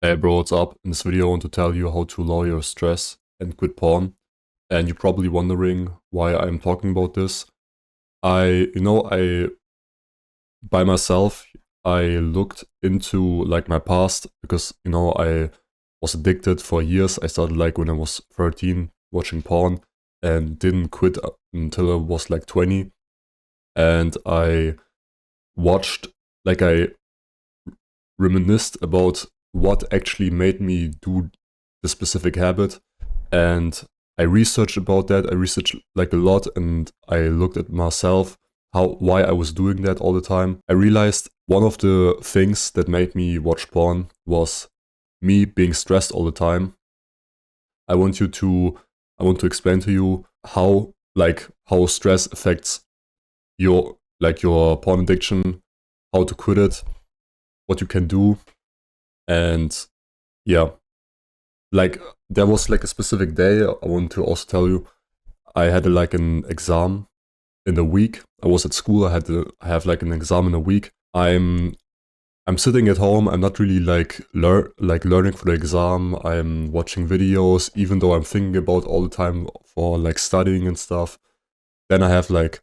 Hey bro, what's up? In this video I want to tell you how to lower your stress and quit porn. And you're probably wondering why I'm talking about this. I by myself, I looked into like my past because, I was addicted for years. I started like when I was 13 watching porn and didn't quit until I was like 20. And I watched, I reminisced about what actually made me do the specific habit, and I researched about that. I researched like a lot, and I looked at myself, why I was doing that all the time. I realized one of the things that made me watch porn was me being stressed all the time. I want you to I want to explain to you how stress affects your porn addiction, how to quit it, what you can do, and yeah, like there was like a specific day I want to also tell you. I had like an exam in a week. I was at school. I have like an exam in a week. I'm sitting at home. I'm not really learning for the exam. I'm watching videos, even though I'm thinking about all the time for like studying and stuff. Then I have like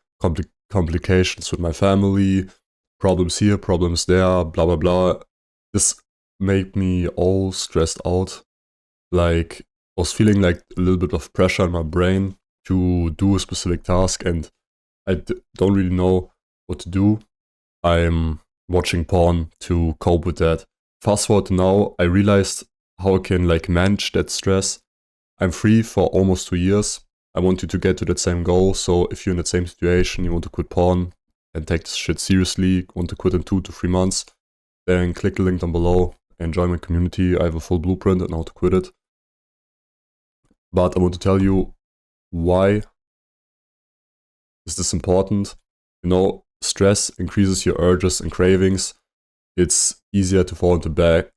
complications with my family, problems here, problems there, blah blah blah. This made me all stressed out. Like I was feeling like a little bit of pressure in my brain to do a specific task, and don't really know what to do. I'm watching porn to cope with that. Fast forward to now, I realized how I can like manage that stress. I'm free for almost 2 years. I want you to get to that same goal. So if you're in that same situation, you want to quit porn and take this shit seriously, want to quit in 2 to 3 months, then click the link down below and join my community. I have a full blueprint on how to quit it. But I want to tell you why is this important. Stress increases your urges and cravings. It's easier to fall into bad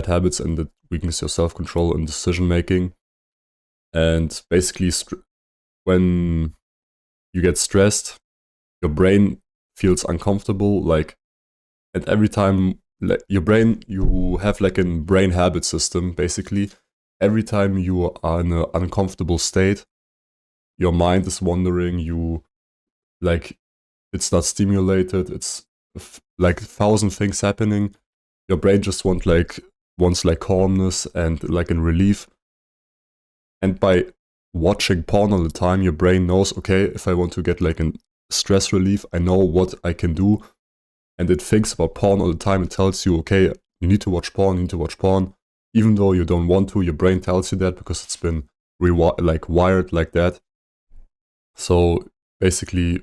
habits, and it weakens your self-control and decision making. And basically, when you get stressed, your brain feels uncomfortable. And every time you have like a brain habit system. Basically, every time you are in an uncomfortable state, your mind is wandering. It's not stimulated. It's like 1,000 things happening. Your brain just wants calmness and like in relief. And by watching porn all the time, your brain knows, okay, if I want to get like a stress relief, I know what I can do. And it thinks about porn all the time. It tells you, okay, you need to watch porn, you need to watch porn. Even though you don't want to, your brain tells you that because it's been wired like that. So basically,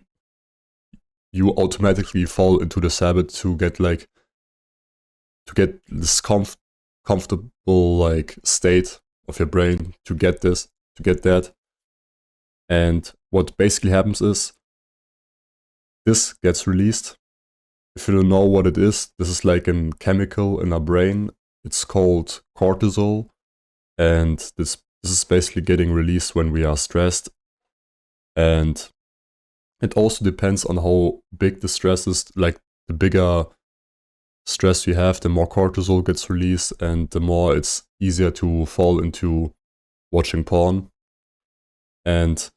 you automatically fall into this habit to get this comfortable like state of your brain, to get that. And what basically happens is this gets released. If you don't know what it is, this is like a chemical in our brain. It's called cortisol, and this is basically getting released when we are stressed. And it also depends on how big the stress is. Like the bigger stress you have, the more cortisol gets released, and the more it's easier to fall into watching porn. And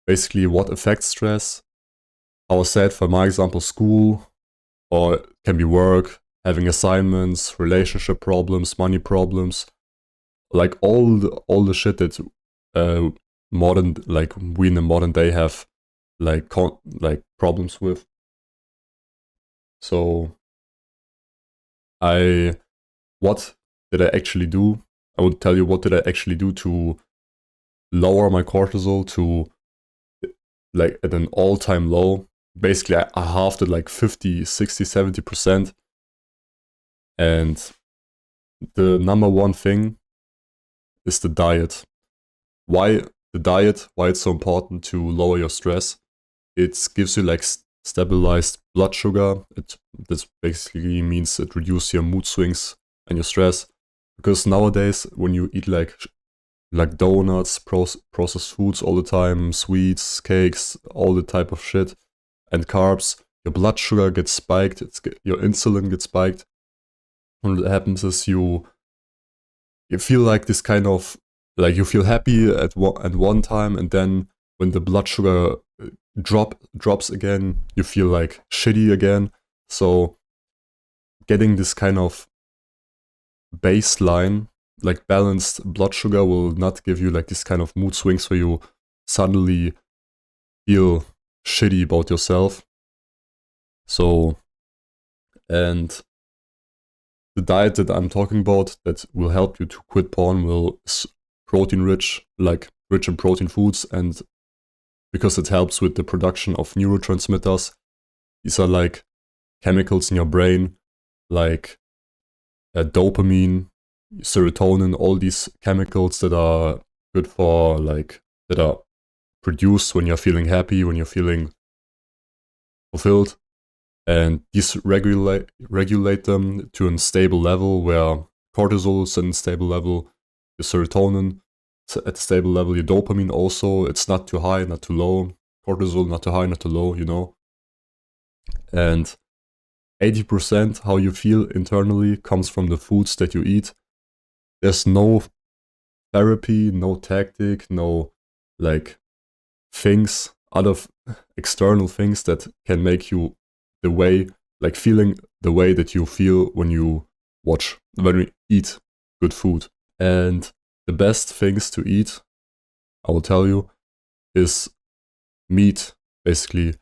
basically, what affects stress? I was said, for my example, school, or it can be work, having assignments, relationship problems, money problems, like all the shit that we in the modern day have problems with. So what did I actually do? I would tell you what did I actually do to lower my cortisol to like at an all-time low. Basically, I halved it like 50, 60, 70%. And the number one thing is the diet. Why the diet? Why it's so important to lower your stress? It gives you like stabilized blood sugar. This basically means it reduces your mood swings and your stress. Because nowadays, when you eat like donuts, processed foods all the time, sweets, cakes, all the type of shit, and carbs, your blood sugar gets spiked. Your insulin gets spiked, what happens is you feel like this kind of, like you feel happy at one time, and then when the blood sugar drops again, you feel like shitty again. So getting this kind of baseline, like balanced blood sugar, will not give you like this kind of mood swings where you suddenly feel shitty about yourself. So, and the diet that I'm talking about that will help you to quit porn is protein rich, like rich in protein foods, and because it helps with the production of neurotransmitters. These are like chemicals in your brain, like dopamine, serotonin, all these chemicals that are good for, like, that are produced when you're feeling happy, when you're feeling fulfilled. And these regulate them to a stable level where cortisol is in a stable level, your serotonin is at a stable level, your dopamine also, it's not too high, not too low, cortisol not too high, not too low, you know. And 80% how you feel internally comes from the foods that you eat. There's no therapy, no tactic, no like things, other external things that can make you the way, like feeling the way that you feel when you eat good food. And the best things to eat, I will tell you, is meat, basically,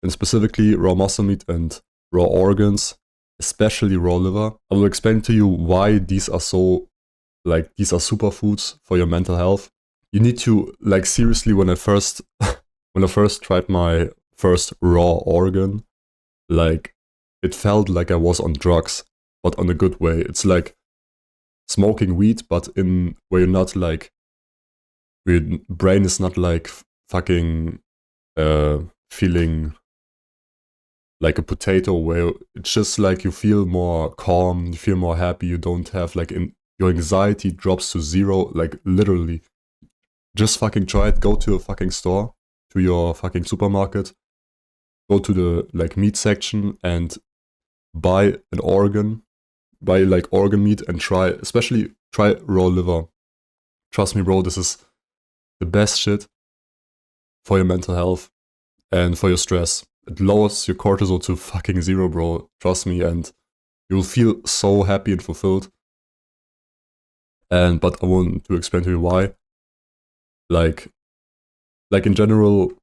and specifically raw muscle meat and raw organs, especially raw liver. I will explain to you why these are these are superfoods for your mental health. You need to, like, seriously, when I first tried my first raw organ, like, it felt like I was on drugs, but on a good way. It's like smoking weed, but in where you're not like, your brain is not like fucking feeling like a potato, where it's just like you feel more calm, you feel more happy, you don't have like your anxiety drops to zero, like literally. Just fucking try it. Go to a fucking store, to your fucking supermarket, go to the like meat section and buy like organ meat and try raw liver. Trust me, bro, this is the best shit for your mental health and for your stress. It lowers your cortisol to fucking zero, bro. Trust me, and you'll feel so happy and fulfilled. But I want to explain to you why. Like in general,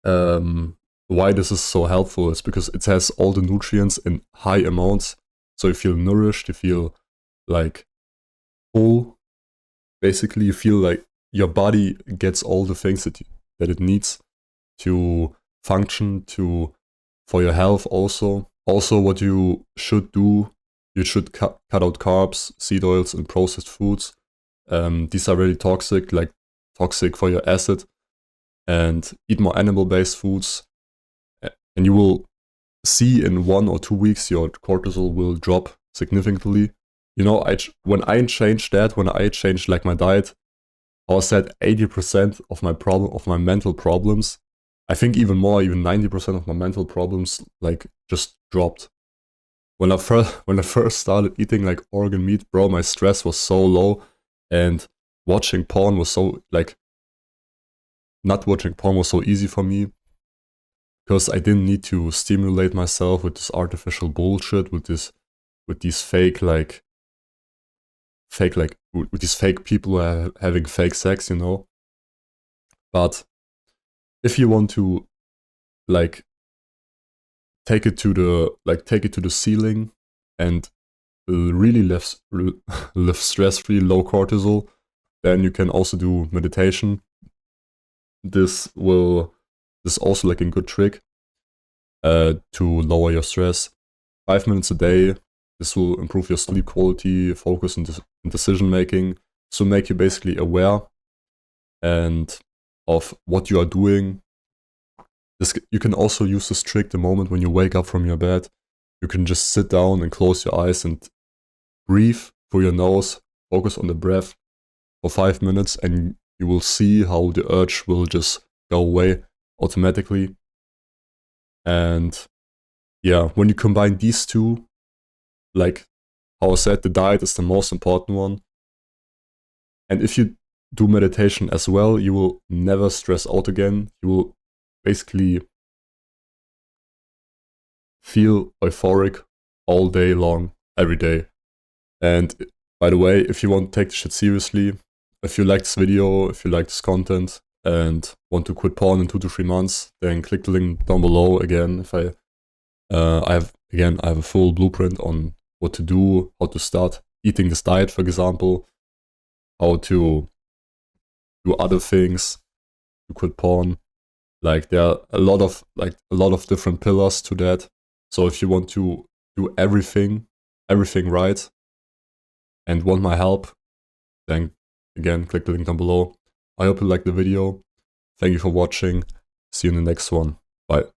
why this is so helpful is because it has all the nutrients in high amounts, so you feel nourished, you feel like full. Basically, you feel like your body gets all the things that it needs to function, for your health also. Also, what you should do, you should cut out carbs, seed oils, and processed foods. These are really toxic for your acid. And eat more animal-based foods. And you will see in 1 or 2 weeks your cortisol will drop significantly. You know, when I changed like my diet, I was at 80% of my mental problems. I think even more, even 90% of my mental problems like just dropped. When I first started eating like organ meat, bro, my stress was so low, and watching porn was so like, not watching porn was so easy for me, because I didn't need to stimulate myself with this artificial bullshit, with these fake with these fake people having fake sex, you know. But if you want to like take it to the ceiling and really live stress-free, low cortisol, then you can also do meditation. This is also like a good trick to lower your stress. 5 minutes a day. This will improve your sleep quality, focus, and decision making. So make you basically aware and of what you are doing. You can also use this trick the moment when you wake up from your bed. You can just sit down and close your eyes and breathe through your nose. Focus on the breath for 5 minutes, and you will see how the urge will just go away automatically. And yeah, when you combine these two, like how I said, the diet is the most important one. And if you do meditation as well, you will never stress out again. You will basically feel euphoric all day long, every day. And by the way, if you want to take this shit seriously, if you like this video, if you like this content, and want to quit porn in 2 to 3 months, then click the link down below again. If I have a full blueprint on what to do, how to start eating this diet, for example, how to do other things to quit porn. Like there are a lot of different pillars to that. So if you want to do everything right, and want my help, then again, click the link down below. I hope you liked the video. Thank you for watching. See you in the next one. Bye.